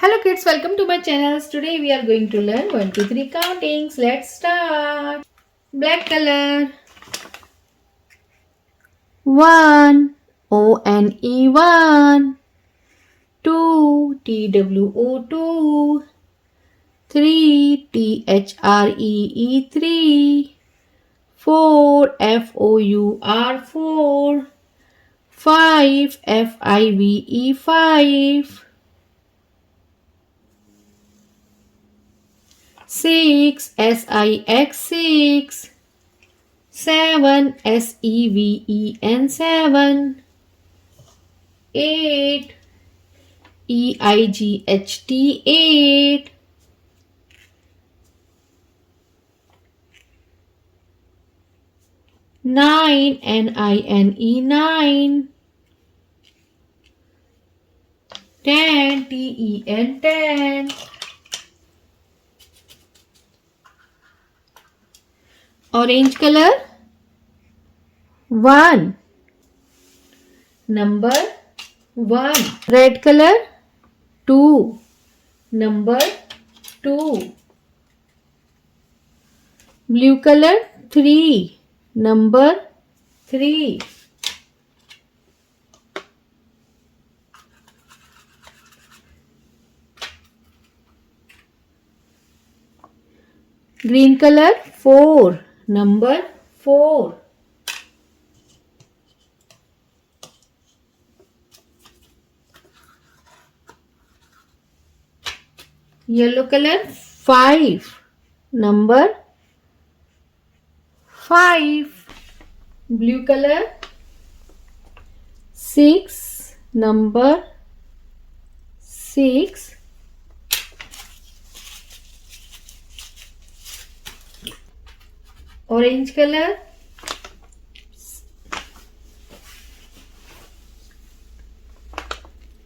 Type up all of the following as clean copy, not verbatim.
Hello kids, welcome to my channel. Today we are going to learn 1, 2, 3 countings. Let's start. Black color. 1 O-N-E 1. 2 T-W-O 2. 3 T-H-R-E-E 3. 4 F-O-U-R 4. 5 F-I-V-E 5. 6 S-I-X 6. 7 S-E-V-E-N 7. 8 E-I-G-H-T 8. 9 N-I-N-E 9. 10 T-E-N 10. Orange color. 1. Number 1. Red color. 2. Number 2. Blue color. 3. Number 3. Green color. 4. Number 4. Yellow color. 5. Number 5. Blue color. 6. Number 6. Orange color.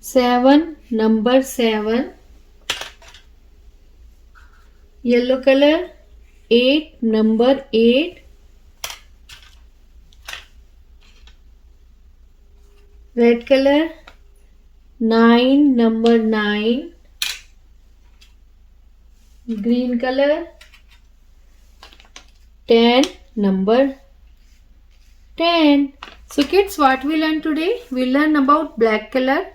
7. Number 7. Yellow color. 8. Number 8. Red color. 9. Number 9. Green color. 10. Number 10. So kids, what we learn today? We learn about black color,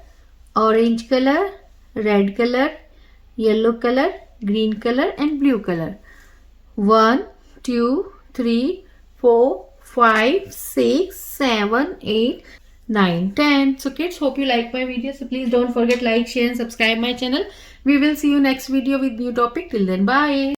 orange color, red color, yellow color, green color and blue color. 1, 2, 3, 4, 5, 6, 7, 8, 9, 10. So kids, hope you like my video. So please don't forget like, share and subscribe my channel. We will see you next video with new topic. Till then, bye.